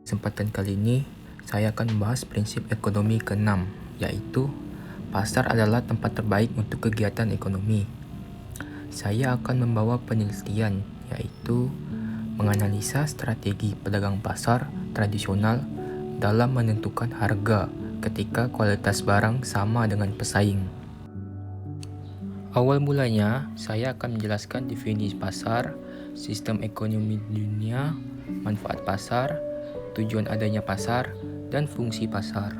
Kesempatan kali ini, saya akan membahas prinsip ekonomi ke-6, yaitu pasar adalah tempat terbaik untuk kegiatan ekonomi. Saya akan membawa penelitian, yaitu menganalisa strategi pedagang pasar tradisional dalam menentukan harga ketika kualitas barang sama dengan pesaing. Awal mulanya, saya akan menjelaskan definisi pasar, sistem ekonomi dunia, manfaat pasar, tujuan adanya pasar, dan fungsi pasar.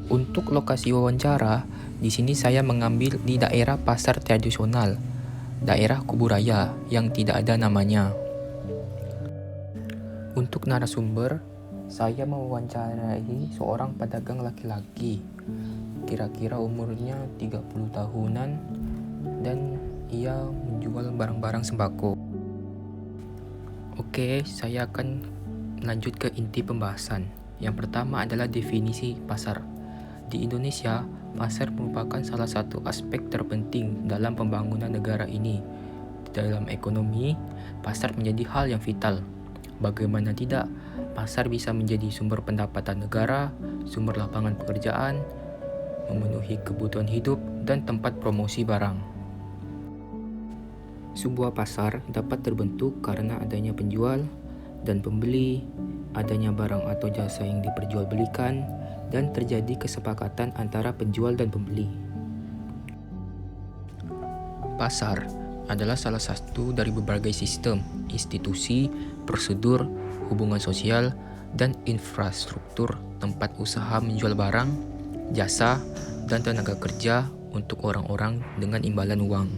Untuk lokasi wawancara, di sini saya mengambil di daerah pasar tradisional, daerah Kuburaya yang tidak ada namanya. Untuk narasumber, saya mewawancarai seorang pedagang laki-laki, kira-kira umurnya 30 tahunan, dan ia menjual barang-barang sembako. Oke, saya akan lanjut ke inti pembahasan. Yang pertama adalah definisi pasar. Di Indonesia, pasar merupakan salah satu aspek terpenting dalam pembangunan negara ini. Dalam ekonomi, pasar menjadi hal yang vital. Bagaimana tidak, pasar bisa menjadi sumber pendapatan negara, sumber lapangan pekerjaan, memenuhi kebutuhan hidup, dan tempat promosi barang. Sebuah pasar dapat terbentuk karena adanya penjual dan pembeli, adanya barang atau jasa yang diperjualbelikan, dan terjadi kesepakatan antara penjual dan pembeli. Pasar adalah salah satu dari berbagai sistem, institusi, prosedur, hubungan sosial, dan infrastruktur tempat usaha menjual barang, jasa, dan tenaga kerja untuk orang-orang dengan imbalan uang.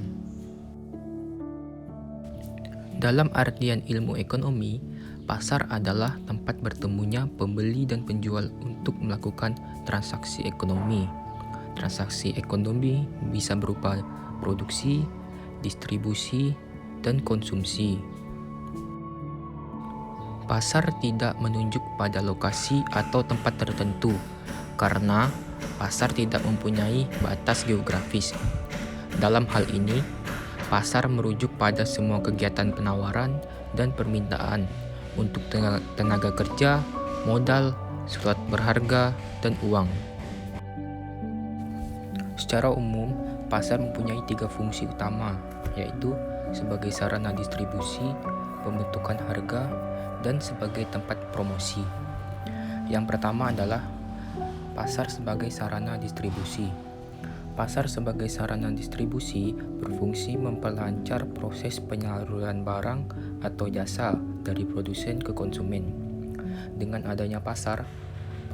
Dalam artian ilmu ekonomi, pasar adalah tempat bertemunya pembeli dan penjual untuk melakukan transaksi ekonomi. Transaksi ekonomi bisa berupa produksi, distribusi, dan konsumsi. Pasar tidak menunjuk pada lokasi atau tempat tertentu, karena pasar tidak mempunyai batas geografis. Dalam hal ini, pasar merujuk pada semua kegiatan penawaran dan permintaan untuk tenaga kerja, modal, surat berharga, dan uang. Secara umum, pasar mempunyai 3 fungsi utama, yaitu sebagai sarana distribusi, pembentukan harga, dan sebagai tempat promosi. Yang pertama adalah pasar sebagai sarana distribusi. Pasar sebagai sarana distribusi berfungsi memperlancar proses penyaluran barang atau jasa dari produsen ke konsumen. Dengan adanya pasar,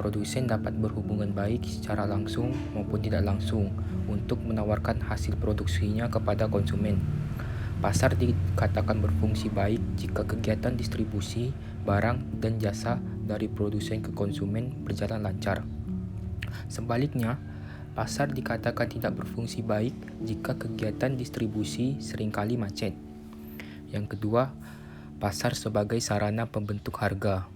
produsen dapat berhubungan baik secara langsung maupun tidak langsung untuk menawarkan hasil produksinya kepada konsumen. Pasar dikatakan berfungsi baik jika kegiatan distribusi barang dan jasa dari produsen ke konsumen berjalan lancar. Sebaliknya, pasar dikatakan tidak berfungsi baik jika kegiatan distribusi seringkali macet. Yang kedua, pasar sebagai sarana pembentuk harga.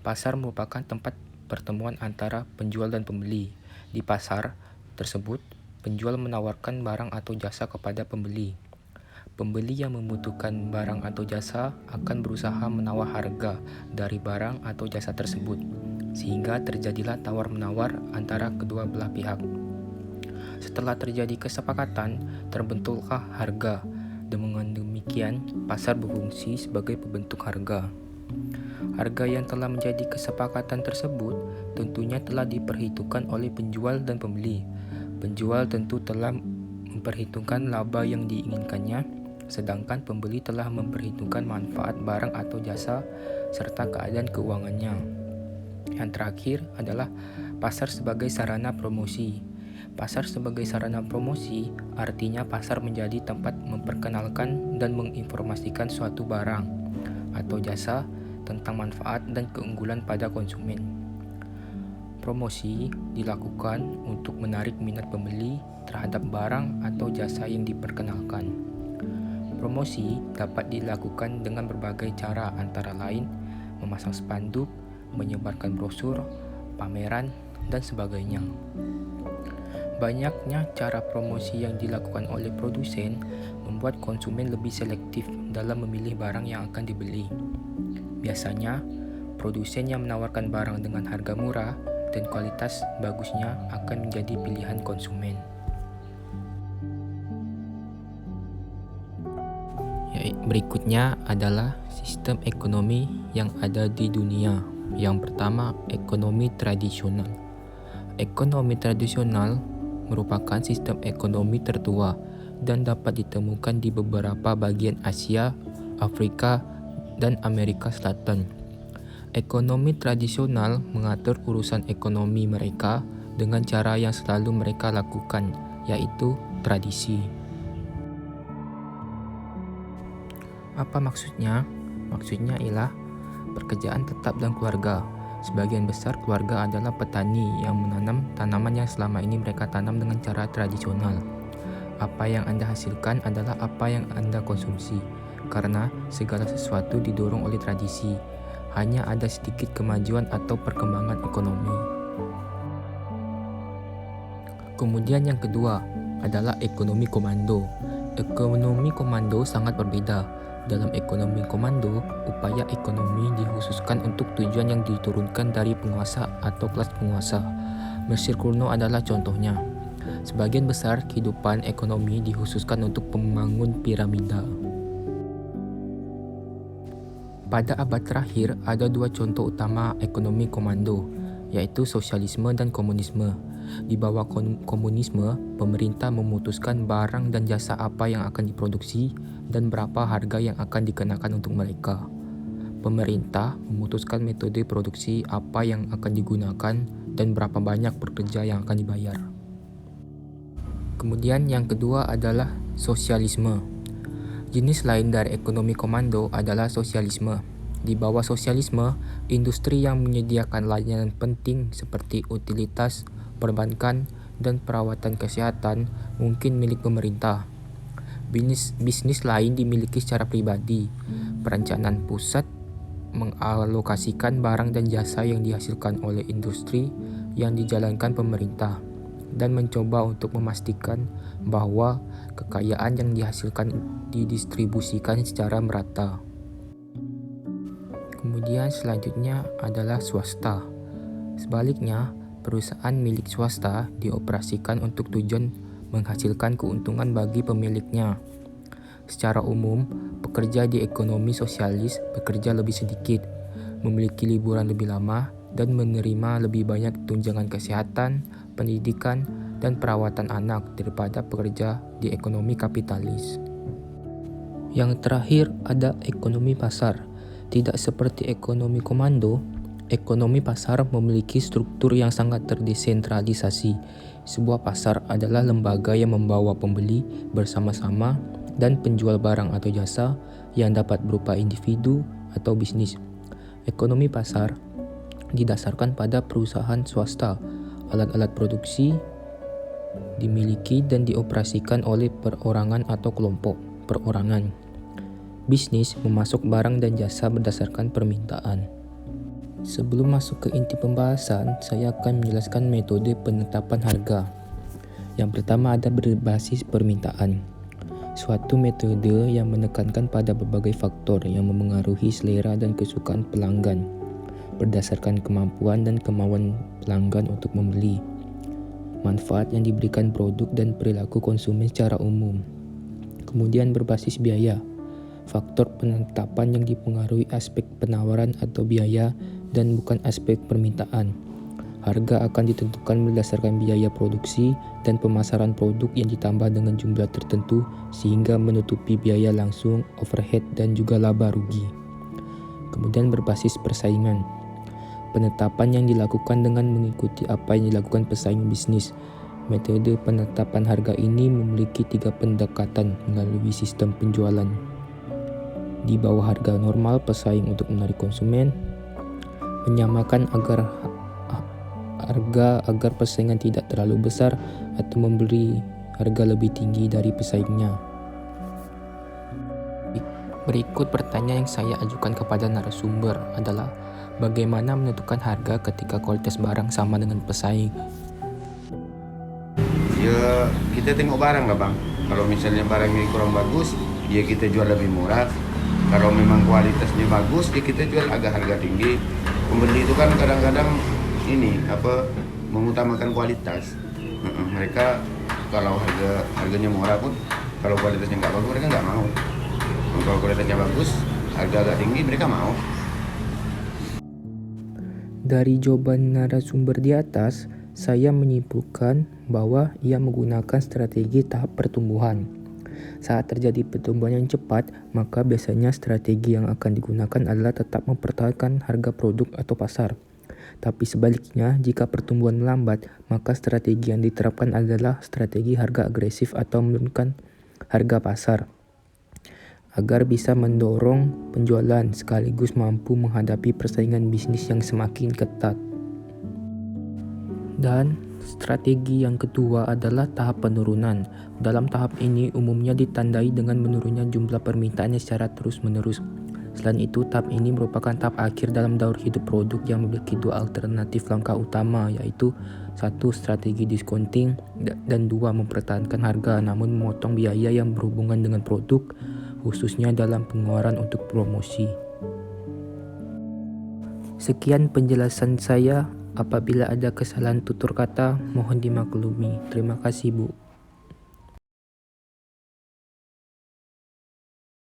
Pasar merupakan tempat pertemuan antara penjual dan pembeli. Di pasar tersebut, penjual menawarkan barang atau jasa kepada pembeli. Pembeli yang membutuhkan barang atau jasa akan berusaha menawar harga dari barang atau jasa tersebut, sehingga terjadilah tawar-menawar antara kedua belah pihak. Setelah terjadi kesepakatan, terbentuklah harga. Dengan demikian, pasar berfungsi sebagai pembentuk harga. Harga yang telah menjadi kesepakatan tersebut tentunya telah diperhitungkan oleh penjual dan pembeli. Penjual tentu telah memperhitungkan laba yang diinginkannya, sedangkan pembeli telah memperhitungkan manfaat barang atau jasa serta keadaan keuangannya. Yang terakhir adalah pasar sebagai sarana promosi. Pasar sebagai sarana promosi artinya pasar menjadi tempat memperkenalkan dan menginformasikan suatu barang atau jasa tentang manfaat dan keunggulan pada konsumen. Promosi dilakukan untuk menarik minat pembeli terhadap barang atau jasa yang diperkenalkan. Promosi dapat dilakukan dengan berbagai cara, antara lain memasang spanduk, menyebarkan brosur, pameran, dan sebagainya. Banyaknya cara promosi yang dilakukan oleh produsen membuat konsumen lebih selektif dalam memilih barang yang akan dibeli. Biasanya, Produsen yang menawarkan barang dengan harga murah dan kualitas bagusnya akan menjadi pilihan konsumen. Berikutnya adalah sistem ekonomi yang ada di dunia. Yang pertama, ekonomi tradisional. Ekonomi tradisional merupakan sistem ekonomi tertua dan dapat ditemukan di beberapa bagian Asia, Afrika, dan Amerika Selatan. Ekonomi tradisional mengatur urusan ekonomi mereka dengan cara yang selalu mereka lakukan, yaitu tradisi. Apa maksudnya? Maksudnya ialah pekerjaan tetap dan keluarga. Sebagian besar keluarga adalah petani yang menanam tanaman yang selama ini mereka tanam dengan cara tradisional. Apa yang Anda hasilkan adalah apa yang Anda konsumsi, karena segala sesuatu didorong oleh tradisi. Hanya ada sedikit kemajuan atau perkembangan ekonomi. Kemudian yang kedua adalah ekonomi komando. Ekonomi komando sangat berbeda. Dalam ekonomi komando, upaya ekonomi dikhususkan untuk tujuan yang diturunkan dari penguasa atau kelas penguasa. Mesir kuno adalah contohnya. Sebagian besar kehidupan ekonomi dikhususkan untuk membangun piramida. Pada abad terakhir, ada dua contoh utama ekonomi komando, yaitu sosialisme dan komunisme. Di bawah komunisme, pemerintah memutuskan barang dan jasa apa yang akan diproduksi dan berapa harga yang akan dikenakan untuk mereka. Pemerintah memutuskan metode produksi apa yang akan digunakan dan berapa banyak pekerja yang akan dibayar. Kemudian yang kedua adalah sosialisme. Jenis lain dari ekonomi komando adalah sosialisme. Di bawah sosialisme, industri yang menyediakan layanan penting seperti utilitas, perbankan, dan perawatan kesehatan mungkin milik pemerintah. Bisnis lain dimiliki secara pribadi. Perencanaan pusat mengalokasikan barang dan jasa yang dihasilkan oleh industri yang dijalankan pemerintah dan mencoba untuk memastikan bahwa kekayaan yang dihasilkan didistribusikan secara merata. Kemudian selanjutnya adalah swasta. Sebaliknya, perusahaan milik swasta dioperasikan untuk tujuan menghasilkan keuntungan bagi pemiliknya. Secara umum, pekerja di ekonomi sosialis bekerja lebih sedikit, memiliki liburan lebih lama, dan menerima lebih banyak tunjangan kesehatan, pendidikan, dan perawatan anak daripada pekerja di ekonomi kapitalis. Yang terakhir ada ekonomi pasar. Tidak seperti ekonomi komando, ekonomi pasar memiliki struktur yang sangat terdesentralisasi. Sebuah pasar adalah lembaga yang membawa pembeli bersama-sama dan penjual barang atau jasa yang dapat berupa individu atau bisnis. Ekonomi pasar didasarkan pada perusahaan swasta. Alat-alat produksi dimiliki dan dioperasikan oleh perorangan atau kelompok perorangan. Bisnis memasok barang dan jasa berdasarkan permintaan. Sebelum masuk ke inti pembahasan, saya akan menjelaskan metode penetapan harga. Yang pertama ada berbasis permintaan. Suatu metode yang menekankan pada berbagai faktor yang memengaruhi selera dan kesukaan pelanggan, berdasarkan kemampuan dan kemauan pelanggan untuk membeli, manfaat yang diberikan produk dan perilaku konsumen secara umum. Kemudian berbasis biaya. Faktor penetapan yang dipengaruhi aspek penawaran atau biaya dan bukan aspek permintaan. Harga akan ditentukan berdasarkan biaya produksi dan pemasaran produk yang ditambah dengan jumlah tertentu sehingga menutupi biaya langsung, overhead, dan juga laba rugi. Kemudian berbasis persaingan. Penetapan yang dilakukan dengan mengikuti apa yang dilakukan pesaing bisnis. Metode penetapan harga ini memiliki 3 pendekatan melalui sistem penjualan. Di bawah harga normal pesaing untuk menarik konsumen, menyamakan harga agar persaingan tidak terlalu besar atau memberi harga lebih tinggi dari pesaingnya. Berikut pertanyaan yang saya ajukan kepada narasumber adalah bagaimana menentukan harga ketika kualitas barang sama dengan pesaing? Ya, kita tengok barang lah bang. Kalau misalnya barang ini kurang bagus, ya kita jual lebih murah. Kalau memang kualitasnya bagus, ya kita jual agak harga tinggi. Pembeli itu kan kadang-kadang ini apa mengutamakan kualitas. Mereka kalau harganya murah pun, kalau kualitasnya nggak bagus mereka nggak mau. Kalau kualitasnya bagus, harga agak tinggi mereka mau. Dari jawaban narasumber di atas, saya menyimpulkan bahwa ia menggunakan strategi tahap pertumbuhan. Saat terjadi pertumbuhan yang cepat, maka biasanya strategi yang akan digunakan adalah tetap mempertahankan harga produk atau pasar. Tapi sebaliknya, jika pertumbuhan melambat, maka strategi yang diterapkan adalah strategi harga agresif atau menurunkan harga pasar agar bisa mendorong penjualan sekaligus mampu menghadapi persaingan bisnis yang semakin ketat. Dan strategi yang kedua adalah tahap penurunan. Dalam tahap ini umumnya ditandai dengan menurunnya jumlah permintaannya secara terus-menerus. Selain itu, tahap ini merupakan tahap akhir dalam daur hidup produk yang memiliki dua alternatif langkah utama, yaitu satu, strategi discounting, dan dua, mempertahankan harga namun memotong biaya yang berhubungan dengan produk, khususnya dalam pengeluaran untuk promosi. Sekian penjelasan saya. Apabila ada kesalahan tutur kata, mohon dimaklumi. Terima kasih, Bu.